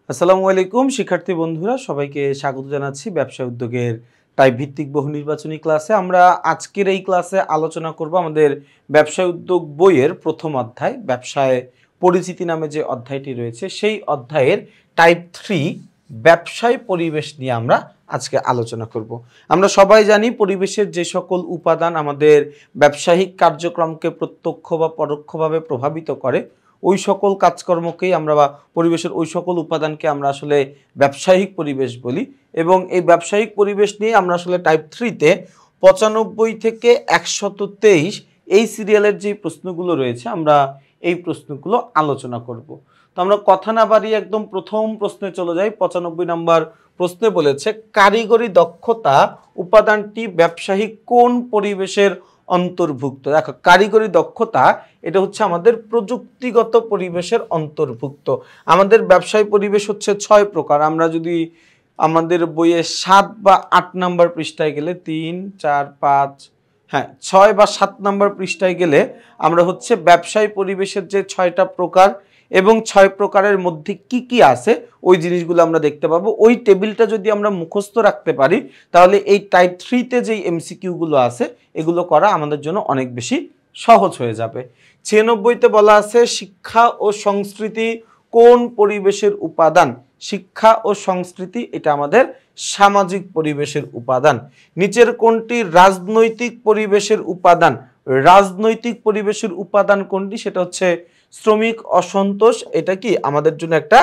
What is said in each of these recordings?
আসসালামু আলাইকুম শিক্ষার্থী বন্ধুরা, সবাইকে স্বাগত জানাচ্ছি ব্যবসা উদ্যোগের টাইপ ভিত্তিক বহু নির্বাচনী ক্লাসে। আমরা আজকের এই ক্লাসে আলোচনা করব আমাদের ব্যবসা উদ্যোগ বইয়ের প্রথম অধ্যায় ব্যবসায় পরিচিতি নামে যে অধ্যায়টি রয়েছে সেই অধ্যায়ের টাইপ 3 ব্যবসায় পরিবেশ নিয়ে আমরা আজকে আলোচনা করব। আমরা সবাই জানি পরিবেশের যে সকল উপাদান আমাদের ব্যবসায়িক কার্যক্রমকে প্রত্যক্ষ বা পরোক্ষভাবে প্রভাবিত করে, ওই সকল কাজকর্মকেই আমরা বা পরিবেশের ওই সকল উপাদানকে আমরা আসলে ব্যবসায়িক পরিবেশ বলি। এবং এই ব্যবসায়িক পরিবেশ নিয়ে আমরা আসলে টাইপ 3-তে 95 থেকে 123 এই সিরিয়ালের যে প্রশ্নগুলো রয়েছে আমরা এই প্রশ্নগুলো আলোচনা করব। তো আমরা কথা না বাড়িয়ে একদম প্রথম প্রশ্নে চলে যাই। 95 নম্বর প্রশ্নে বলেছে কারিগরি দক্ষতা উপাদানটি ব্যবসায়িক কোন পরিবেশের অন্তর্ভুক্ত। দেখো, কারিগরি দক্ষতা এটা হচ্ছে আমাদের প্রযুক্তিগত পরিবেশের অন্তর্ভুক্ত। আমাদের ব্যবসায় পরিবেশ হচ্ছে 6 প্রকার। আমরা যদি আমাদের বইয়ে 7 বা 8 নম্বর পৃষ্ঠায় গেলে 3, 4, 5 6 বা 7 নম্বর পৃষ্ঠায় গেলে আমরা হচ্ছে ব্যবসায় পরিবেশের যে 6টা প্রকার এবং 6 প্রকারের মধ্যে কি কি আছে ওই জিনিসগুলো আমরা দেখতে পাবো। ওই টেবিলটা যদি আমরা মুখস্থ রাখতে পারি তাহলে এই টাইপ 3-তে যেই এমসিকিউগুলো আছে এগুলো করা আমাদের জন্য অনেক বেশি সহজ হয়ে যাবে। 96-তে বলা আছে শিক্ষা ও সংস্কৃতি কোন পরিবেশের উপাদান। শিক্ষা ও সংস্কৃতি এটা আমাদের সামাজিক পরিবেশের উপাদান। নিচের কোনটি রাজনৈতিক পরিবেশের উপাদান। রাজনৈতিক পরিবেশের উপাদান কোনটি, সেটা হচ্ছে শ্রমিক অসন্তোষ। এটা কি আমাদের জন্য একটা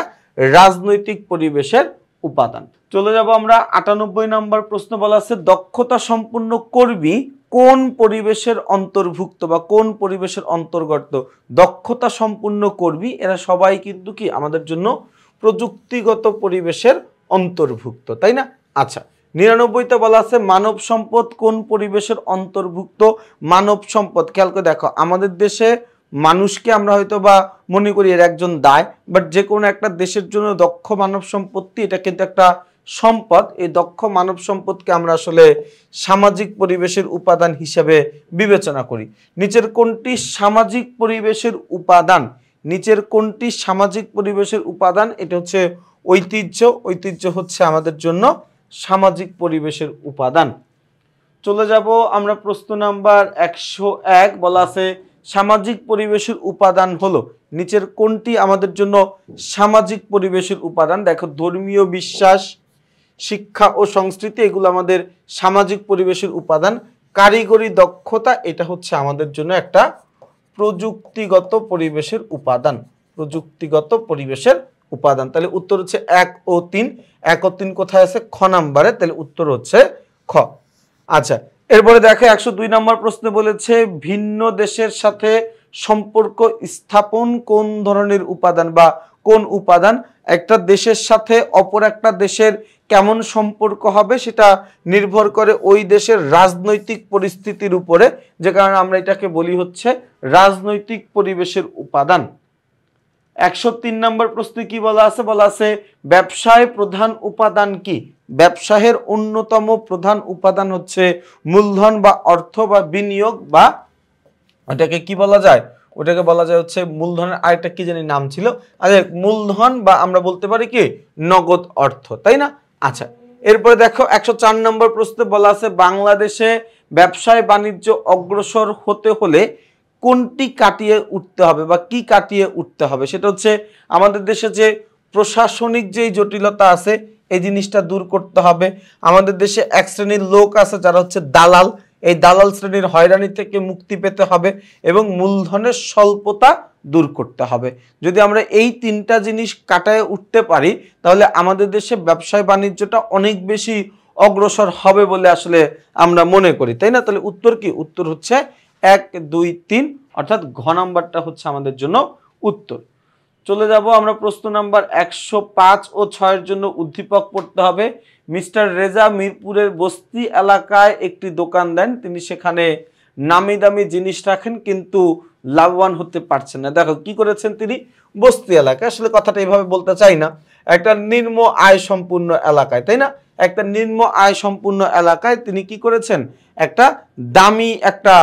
রাজনৈতিক পরিবেশের উপাদান। চলে যাব আমরা 98 নম্বর প্রশ্ন। বলা আছে দক্ষতা সম্পন্ন কর্মী কোন পরিবেশের অন্তর্ভুক্ত বা কোন পরিবেশের অন্তর্গত। দক্ষতা সম্পন্ন কর্মী এরা সবাই কিন্তু কি আমাদের জন্য প্রযুক্তিগত পরিবেশের অন্তর্ভুক্ত, তাই না? আচ্ছা, 99-তে বলা আছে মানব সম্পদ কোন পরিবেশের অন্তর্ভুক্ত। মানব সম্পদ খেয়াল করে দেখো, আমাদের দেশে মানুষকে আমরা হয়তো বা মনে করি এর একজন দায়, বাট যে কোনো একটা দেশের জন্য দক্ষ মানব সম্পত্তি এটা কিন্তু একটা সম্পদ। এই দক্ষ মানব সম্পদকে আমরা আসলে সামাজিক পরিবেশের উপাদান হিসেবে বিবেচনা করি। নিচের কোনটি সামাজিক পরিবেশের উপাদান। নিচের কোনটি সামাজিক পরিবেশের উপাদান। এটা হচ্ছে ঐতিহ্য। ঐতিহ্য হচ্ছে আমাদের জন্য সামাজিক পরিবেশের উপাদান। চলে যাব আমরা প্রশ্ন নাম্বার 101। বলা আছে সামাজিক পরিবেশের উপাদান হলো নিচের কোনটি আমাদের জন্য সামাজিক পরিবেশের উপাদান। দেখো, ধর্মীয় বিশ্বাস, শিক্ষা ও সংস্কৃতি এগুলো আমাদের সামাজিক পরিবেশের উপাদান। কারিগরি দক্ষতা এটা হচ্ছে আমাদের জন্য একটা প্রযুক্তিগত পরিবেশের উপাদান। প্রযুক্তিগত পরিবেশের উপাদান। তাহলে উত্তর হচ্ছে 1 ও 3। 1 ও 3 কোথায় আছে? খ নাম্বারে। তাহলে উত্তর হচ্ছে খ। আচ্ছা, এরপরে দেখো 102 নম্বর প্রশ্নে বলেছে ভিন্ন দেশের সাথে সম্পর্ক স্থাপন কোন ধরনের উপাদান বা কোন উপাদান। একটা দেশের সাথে অপর একটা দেশের কেমন সম্পর্ক হবে সেটা নির্ভর করে ওই দেশের রাজনৈতিক পরিস্থিতির উপরে, যে কারণে আমরা এটাকে বলি হচ্ছে রাজনৈতিক পরিবেশের উপাদান। 103 নম্বর প্রশ্নে কি বলা আছে? বলা আছে ব্যবসায় প্রধান উপাদান কি। ব্যবসায়ের অন্যতম প্রধান উপাদান হচ্ছে মূলধন বা অর্থ বা বিনিয়োগ, বা ওটাকে কি বলা যায়? ওটাকে বলা যায় হচ্ছে মূলধনের আরেকটা কি জানি নাম ছিল। আচ্ছা, মূলধন বা আমরা বলতে পারি কি নগদ অর্থ, তাই না? আচ্ছা, এরপরে দেখো 104 নম্বর প্রশ্নে বলা আছে বাংলাদেশে ব্যবসায় বাণিজ্য অগ্রসর হতে হলে কোনটি কাটিয়ে উঠতে হবে বা কি কাটিয়ে উঠতে হবে। সেটা হচ্ছে আমাদের দেশে যে প্রশাসনিক যেই জটিলতা আছে এই জিনিসটা দূর করতে হবে। আমাদের দেশে এক শ্রেণীর লোক আছে যারা হচ্ছে দালাল, এই দালাল শ্রেণীর হয়রানি থেকে মুক্তি পেতে হবে এবং মূলধনের স্বল্পতা দূর করতে হবে। যদি আমরা এই 3টা জিনিস কাটায় উঠতে পারি তাহলে আমাদের দেশে ব্যবসায় বাণিজ্যটা অনেক বেশি অগ্রসর হবে বলে আসলে আমরা মনে করি, তাই না? তাহলে উত্তর কি? উত্তর হচ্ছে 1, 2, 3 অর্থাৎ ঘ নাম্বারটা হচ্ছে আমাদের জন্য উত্তর। চলে যাব আমরা প্রশ্ন নাম্বার 105 ও 6-এর জন্য উদ্দীপক পড়তে হবে। মিস্টার রেজা মিরপুরের বস্তি এলাকায় একটি দোকান দেন। তিনি সেখানে নামি দামি জিনিস রাখেন কিন্তু লাভবান হতে পারছেন না। দেখো কি করেছেন তিনি, বস্তি এলাকায়, আসলে কথাটা এইভাবে বলতে চাই না, একটা নিম্ন আয় সম্পূর্ণ এলাকায়, তাই না? একটা নিম্ন আয় সম্পূর্ণ এলাকায় তিনি কি করেছেন, একটা দামি একটা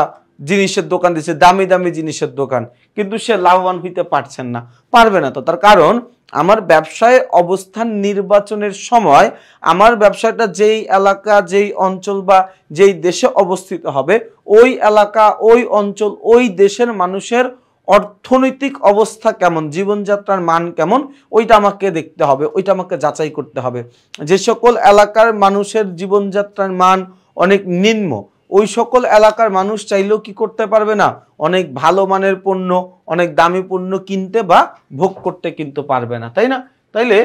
জিনিসের দোকান দিচ্ছে, দামি দামি জিনিসের দোকান, কিন্তু সে লাভবান হইতে পারছেন না। পারবে না তো, তার কারণ আমার ব্যবসায় অবস্থান নির্বাচনের সময় আমার ব্যবসাটা যেই এলাকা, যেই অঞ্চল বা যেই দেশে অবস্থিত হবে, ওই এলাকা, ওই অঞ্চল, ওই দেশের মানুষের অর্থনৈতিক অবস্থা কেমন, জীবনযাত্রার মান কেমন, ওইটা আমাকে দেখতে হবে, ওইটা আমাকে যাচাই করতে হবে। যে সকল এলাকার মানুষের জীবনযাত্রার মান অনেক নিম্ন, ওই সকল এলাকার মানুষ চাইলেও কি করতে পারবে না, অনেক ভালো মানের পণ্য, অনেক দামি পণ্য কিনতে বা ভোগ করতে কিন্তু পারবে না, তাই না? তাইলে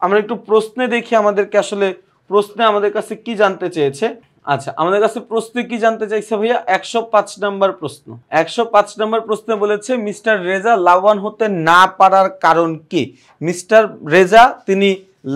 আমরা একটু প্রশ্নে দেখি আমাদেরকে আসলে প্রশ্নে আমাদের কাছে কি জানতে চেয়েছে। আচ্ছা, আমাদের কাছে প্রশ্নে কি জানতে চাইছে ভাইয়া? 105 নম্বর প্রশ্ন। 105 নম্বর প্রশ্নে বলেছে মিস্টার রেজা লাভবান হতে না পারার কারণ কি? মিস্টার রেজা তিনি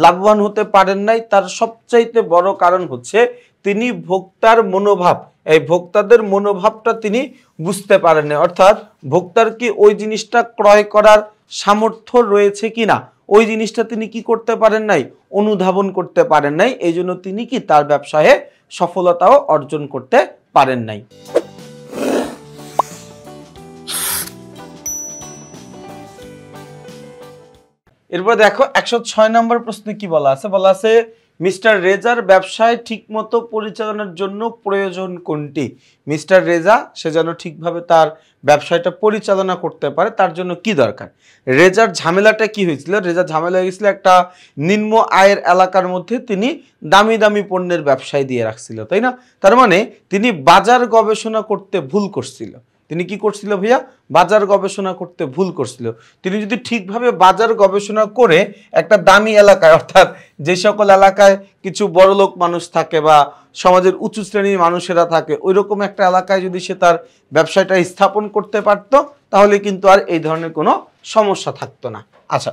লাভবান হতে পারেন নাই, তার সবচাইতে বড় কারণ হচ্ছে তিনি ভোক্তার মনোভাব, এই ভোক্তাদের মনোভাবটা তিনি বুঝতে পারেন না। অর্থাৎ ভোক্তার কি ওই জিনিসটা ক্রয় করার সামর্থ্য রয়েছে কিনা, ওই জিনিসটা তিনি কি করতে পারেন নাই, অনুধাবন করতে পারেন নাই। এই জন্য তিনি কি তার ব্যবসায়ে সফলতাও অর্জন করতে পারেন নাই। এরপর দেখো 106 নম্বর প্রশ্নে কি বলা আছে? বলা আছে মিস্টার রেজার ব্যবসায় ঠিকমতো পরিচালনার জন্য প্রয়োজন কোনটি? মিস্টার রেজা সে যেন ঠিকভাবে তার ব্যবসায়টা পরিচালনা করতে পারে, তার জন্য কি দরকার? রেজার ঝামেলাটা কি হয়েছিল? রেজার ঝামেলা হয়ে গেছিল একটা নিম্ন আয়ের এলাকার মধ্যে তিনি দামি দামি পণ্যের ব্যবসায় দিয়ে রাখছিল, তাই না? তার মানে তিনি বাজার গবেষণা করতে ভুল করছিল। তিনি কি করছিল ভাইয়া? বাজার গবেষণা করতে ভুল করছিল। তিনি যদি ঠিকভাবে বাজার গবেষণা করে একটা দামি এলাকায়, অর্থাৎ যে সকল এলাকায় কিছু বড়লোক মানুষ থাকে বা সমাজের উঁচু শ্রেণীর মানুষেরা থাকে, ওই রকম একটা এলাকায় যদি সে তার ব্যবসাটা স্থাপন করতে পারত, তাহলে কিন্তু আর এই ধরনের কোনো সমস্যা থাকতো না। আচ্ছা,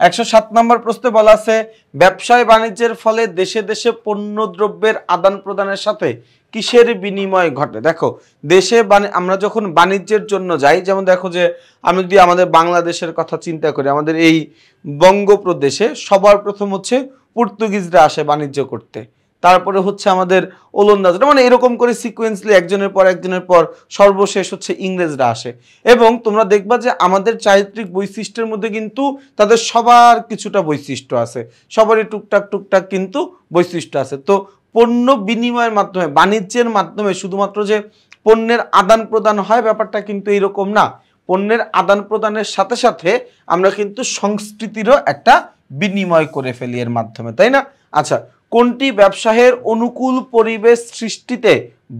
107 নম্বর প্রশ্নে বলা আছে ব্যবসায় বাণিজ্যের ফলে দেশে দেশে পণ্য দ্রব্যের আদান প্রদানের সাথে কিসের বিনিময় ঘটে? দেখো, দেশে আমরা যখন বাণিজ্যের জন্য যাই, যেমন দেখো যে আমি যদি আমাদের বাংলাদেশের কথা চিন্তা করি, আমাদের এই বঙ্গপ্রদেশে সবার প্রথম হচ্ছে পর্তুগিজরা আসে বাণিজ্য করতে, তারপরে হচ্ছে আমাদের ওলন্দাজরা, মানে এরকম করে সিকোয়েন্সলি একজনের পর সর্বশেষ হচ্ছে ইংরেজরা আসে। এবং তোমরা দেখবা যে আমাদের চারিত্রিক বৈশিষ্ট্যের মধ্যে কিন্তু তাদের সবার কিছুটা বৈশিষ্ট্য আছে, সবারই টুকটাক টুকটাক কিন্তু বৈশিষ্ট্য আছে। তো পণ্য বিনিময়ের মাধ্যমে, বাণিজ্যের মাধ্যমে শুধুমাত্র যে পণ্যের আদান প্রদান হয় ব্যাপারটা কিন্তু এইরকম না। পণ্যের আদান প্রদানের সাথে সাথে আমরা কিন্তু সংস্কৃতিরও একটা বিনিময় করে ফেলি এর মাধ্যমে, তাই না? আচ্ছা, কোনটি ব্যবসায়ের অনুকূল পরিবেশ সৃষ্টিতে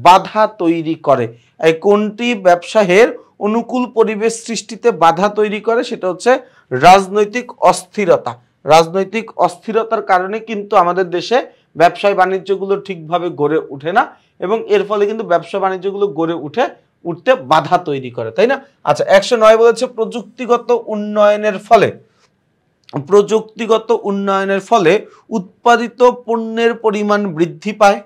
বাধা তৈরি করে? এই কোনটি ব্যবসায়ের অনুকূল পরিবেশ সৃষ্টিতে বাধা তৈরি করে? সেটা হচ্ছে রাজনৈতিক অস্থিরতা। রাজনৈতিক অস্থিরতার কারণে কিন্তু আমাদের দেশে ব্যবসায় বাণিজ্যগুলো ঠিকভাবে গড়ে ওঠে না, এবং এর ফলে কিন্তু ব্যবসা বাণিজ্যগুলো গড়ে উঠতে বাধা তৈরি করে, তাই না? আচ্ছা, 109 বলেছে প্রযুক্তিগত উন্নয়নের ফলে উৎপাদিত পণ্যের পরিমাণ বৃদ্ধি পায়,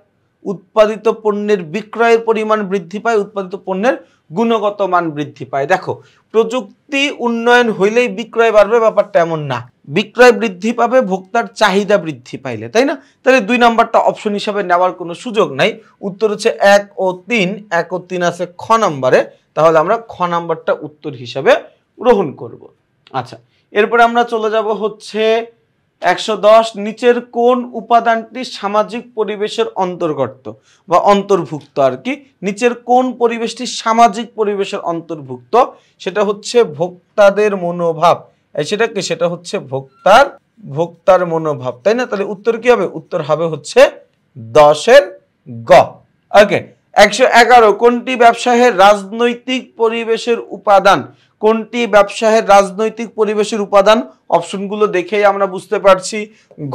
উৎপাদিত পণ্যের বিক্রয়ের পরিমাণ বৃদ্ধি পায়, উৎপাদিত পণ্যের গুণগত মান বৃদ্ধি পায়। দেখো, প্রযুক্তি উন্নয়ন হইলেই বিক্রয় বাড়বে ব্যাপারটা এমন না। বিক্রয় বৃদ্ধি পাবে ভোক্তার চাহিদা বৃদ্ধি পাইলে, তাই না? তাহলে 2 নাম্বারটা অপশন হিসাবে নেওয়ার কোনো সুযোগ নাই। উত্তর হচ্ছে 1 ও 3। 1 ও 3 আছে খ নাম্বারে, তাহলে আমরা খ নাম্বারটা উত্তর হিসাবে গ্রহণ করব। আচ্ছা, এরপরে আমরা চলে যাব হচ্ছে 110। নিচের কোন উপাদানটি সামাজিক পরিবেশের অন্তর্গত বা অন্তর্ভুক্ত? আর কি নিচের কোন পরিবেশটি সামাজিক পরিবেশের অন্তর্ভুক্ত? সেটা হচ্ছে ভোক্তাদের মনোভাব। সেটা কি? সেটা হচ্ছে ভোক্তার মনোভাব, তাই না? তাহলে উত্তর কি হবে? উত্তর হবে হচ্ছে 10 গ। ওকে, 111। কোনটি ব্যবসায়ের রাজনৈতিক পরিবেশের উপাদান? কোনটি ব্যবসায়ের রাজনৈতিক পরিবেশের উপাদান? অপশনগুলো দেখেই আমরা বুঝতে পারছি,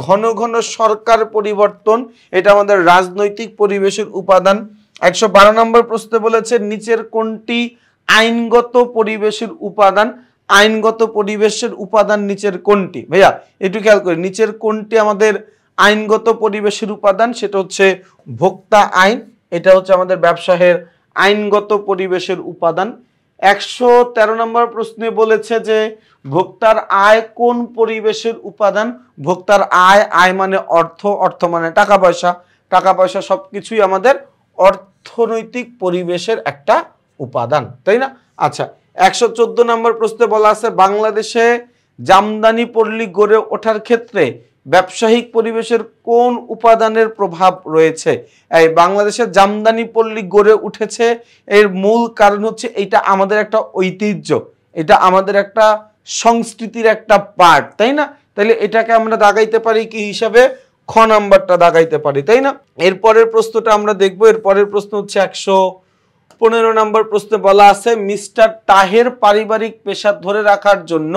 ঘন ঘন সরকার পরিবর্তন, এটা আমাদের রাজনৈতিক পরিবেশের উপাদান। 112 নম্বর প্রশ্নে বলেছে নিচের কোনটি আইনগত পরিবেশের উপাদান? আইনগত পরিবেশের উপাদান নিচের কোনটি? ভাইয়া একটু খেয়াল করি, নিচের কোনটি আমাদের আইনগত পরিবেশের উপাদান? সেটা হচ্ছে ভোক্তা আইন, এটা হচ্ছে আমাদের ব্যবসায়ের আইনগত পরিবেশের উপাদান। 113 নম্বর প্রশ্নে বলেছে যে ভোক্তার আয় কোন পরিবেশের উপাদান? ভোক্তার আয় মানে অর্থ মানে টাকা পয়সা সবকিছুই আমাদের অর্থনৈতিক পরিবেশের একটা উপাদান, তাই না? আচ্ছা, 114 নম্বর প্রশ্নে বলা আছে বাংলাদেশে জামদানি পল্লী গড়ে ওঠার ক্ষেত্রে ব্যবসায়িক পরিবেশের কোন উপাদানের প্রভাব রয়েছে? এই বাংলাদেশের জামদানি পল্লী গড়ে উঠেছে, এর মূল কারণ হচ্ছে এটা আমাদের একটা ঐতিহ্য, এটা আমাদের একটা সংস্কৃতির একটা পার্ট, তাই না? তাহলে এটাকে আমরা দাগাইতে পারি কি হিসাবে? খ নাম্বারটা দাগাইতে পারি, তাই না? এরপরের প্রশ্নটা আমরা দেখবো। এরপরের প্রশ্ন হচ্ছে 115 নম্বর প্রশ্নে বলা আছে, মিস্টার তাহের পারিবারিক পেশা ধরে রাখার জন্য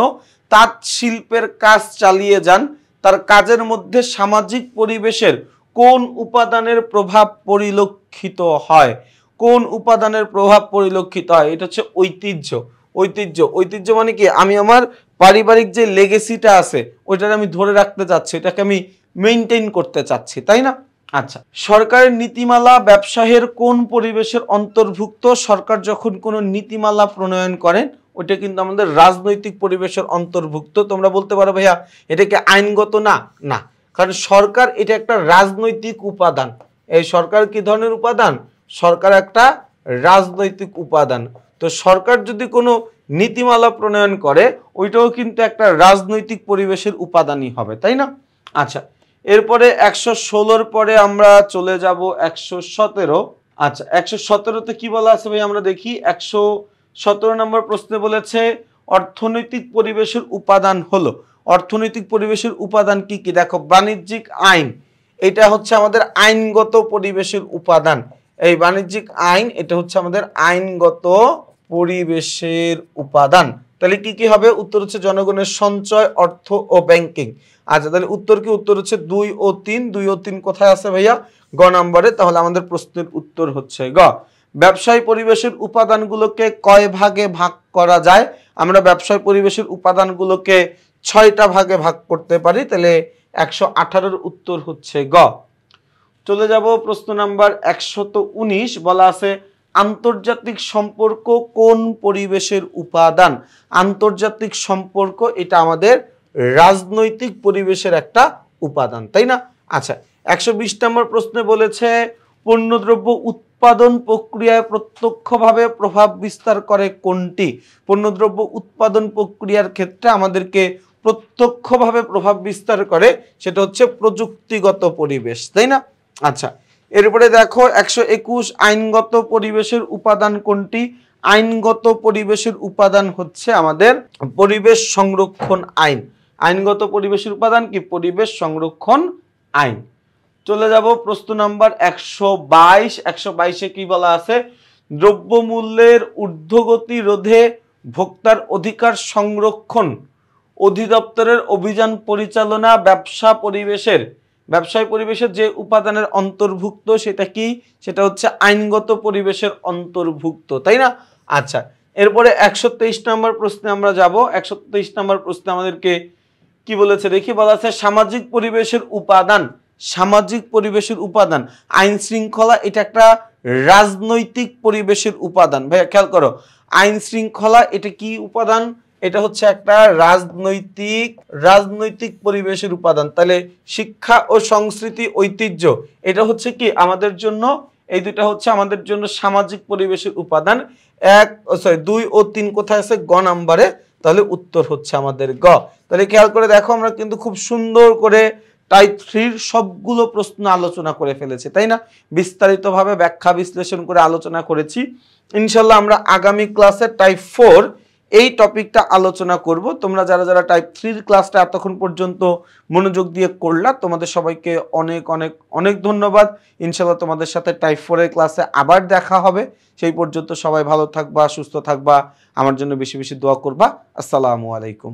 তাঁত শিল্পের কাজ চালিয়ে যান। তার কাজের মধ্যে সামাজিক পরিবেশের কোন উপাদানের প্রভাব পরিলক্ষিত হয়? কোন উপাদানের প্রভাব পরিলক্ষিত হয়? এটা হচ্ছে ঐতিহ্য। ঐতিহ্য, ঐতিহ্য মানে কি? আমি আমার পারিবারিক যে লেগেসিটা আছে ওইটাকে আমি ধরে রাখতে চাচ্ছি, এটাকে আমি মেইনটেইন করতে চাচ্ছি, তাই না? আচ্ছা, সরকারের নীতিমালা ব্যবসায়ের কোন পরিবেশের অন্তর্ভুক্ত? সরকার যখন কোনো নীতিমালা প্রণয়ন করেন ওইটা কিন্তু আমাদের রাজনৈতিক পরিবেশের অন্তর্ভুক্ত। তোমরা বলতে পারো ভাইয়া এটা কি আইনগত না? না, কারণ সরকার এটা একটা রাজনৈতিক উপাদান। এই সরকার কি ধরনের উপাদান? সরকার একটা রাজনৈতিক উপাদান। তো সরকার যদি কোনো নীতিমালা প্রণয়ন করে ওইটাও কিন্তু একটা রাজনৈতিক পরিবেশের উপাদানই হবে, তাই না? আচ্ছা, এরপরে 116 পরে আমরা চলে যাব 117। আচ্ছা, 117তে কি বলা আছে ভাই আমরা দেখি। 117 নম্বর প্রশ্নে বলেছে অর্থনৈতিক পরিবেশের উপাদান হলো। অর্থনৈতিক পরিবেশের উপাদান কি কি? দেখো, বাণিজ্যিক আইন, এটা হচ্ছে আমাদের আইনগত পরিবেশের উপাদান। এই বাণিজ্যিক আইন এটা হচ্ছে আমাদের আইনগত পরিবেশের উপাদান। তাহলে কি কি হবে? উত্তর হচ্ছে জনগণের সঞ্চয়, অর্থ ও ব্যাংকিং। আচ্ছা, তাহলে উত্তর কি? উত্তর হচ্ছে 2 ও 3। 2 ও 3 কোথায় আছে ভাইয়া? গ নম্বরে। তাহলে আমাদের প্রশ্নের উত্তর হচ্ছে গ। ব্যবসায় পরিবেশের উপাদানগুলোকে কয় ভাগে ভাগ করা যায়? আমরা ব্যবসায় পরিবেশের উপাদানগুলোকে 6টা ভাগে ভাগ করতে পারি। তাহলে 118-এর উত্তর হচ্ছে গ। চলে যাব প্রশ্ন নাম্বার 119। বলা আছে আন্তর্জাতিক সম্পর্ক কোন পরিবেশের উপাদান? আন্তর্জাতিক সম্পর্ক এটা আমাদের রাজনৈতিক পরিবেশের একটা উপাদান, তাই না? আচ্ছা, 120 নম্বর প্রশ্নে বলেছে পণ্যদ্রব্য উৎপাদন প্রক্রিয়ায় প্রত্যক্ষভাবে প্রভাব বিস্তার করে কোনটি? পণ্যদ্রব্য উৎপাদন প্রক্রিয়ার ক্ষেত্রে আমাদেরকে প্রত্যক্ষভাবে প্রভাব বিস্তার করে সেটা হচ্ছে প্রযুক্তিগত পরিবেশ, তাই না? আচ্ছা, এরপরে দেখো 121 আইনগত পরিবেশের উপাদান কোনটি? আইনগত পরিবেশের উপাদান হচ্ছে আমাদের পরিবেশ সংরক্ষণ আইন। আইনগত পরিবেশের উপাদান কি? পরিবেশ সংরক্ষণ আইন। চলে যাব প্রশ্ন নাম্বার 122। 122-এ কি বলা আছে? দ্রব্যমূল্যের ঊর্ধ্বগতি রোধে ভোক্তার অধিকার সংরক্ষণ অধিদপ্তরের অভিযান পরিচালনা ব্যবসায় পরিবেশের যে উপাদানের অন্তর্ভুক্ত সেটা কি? সেটা হচ্ছে আইনগত পরিবেশের অন্তর্ভুক্ত, তাই না? আচ্ছা, এরপরে 123 নম্বর প্রশ্নে আমরা যাব। 123 নম্বর প্রশ্নে আমাদেরকে কি বলেছে দেখি। বলা আছে সামাজিক পরিবেশের উপাদান। সামাজিক পরিবেশের উপাদান, আইন শৃঙ্খলা এটা একটা রাজনৈতিক পরিবেশের উপাদান। ভাইয়া খেয়াল করো, আইন শৃঙ্খলা এটা কি উপাদান? এটা হচ্ছে একটা রাজনৈতিক পরিবেশের উপাদান। তাহলে শিক্ষা ও সংস্কৃতি ঐতিহ্য এটা হচ্ছে কি আমাদের জন্য? এই দুটা হচ্ছে আমাদের জন্য সামাজিক পরিবেশের উপাদান। 2 ও 3 কোথায় আছে? গ নাম্বারে। তাহলে উত্তর হচ্ছে আমাদের গ। তাহলে খেয়াল করে দেখো, আমরা কিন্তু খুব সুন্দর করে টাইপ 3 সবগুলো প্রশ্ন আলোচনা করে ফেলেছি, তাই না? বিস্তারিতভাবে ব্যাখ্যা বিশ্লেষণ করে আলোচনা করেছি। ইনশাল্লাহ আমরা আগামী ক্লাসে টাইপ 4 এই টপিকটা আলোচনা করব। তোমরা যারা যারা টাইপ 3 ক্লাসটা এতক্ষণ পর্যন্ত মনোযোগ দিয়ে করলা তোমাদের সবাইকে অনেক অনেক অনেক ধন্যবাদ। ইনশাল্লাহ তোমাদের সাথে টাইপ 4 এর ক্লাসে আবার দেখা হবে। সেই পর্যন্ত সবাই ভালো থাকবা, সুস্থ থাকবা, আমার জন্য বেশি বেশি দোয়া করবা। আসসালামু আলাইকুম।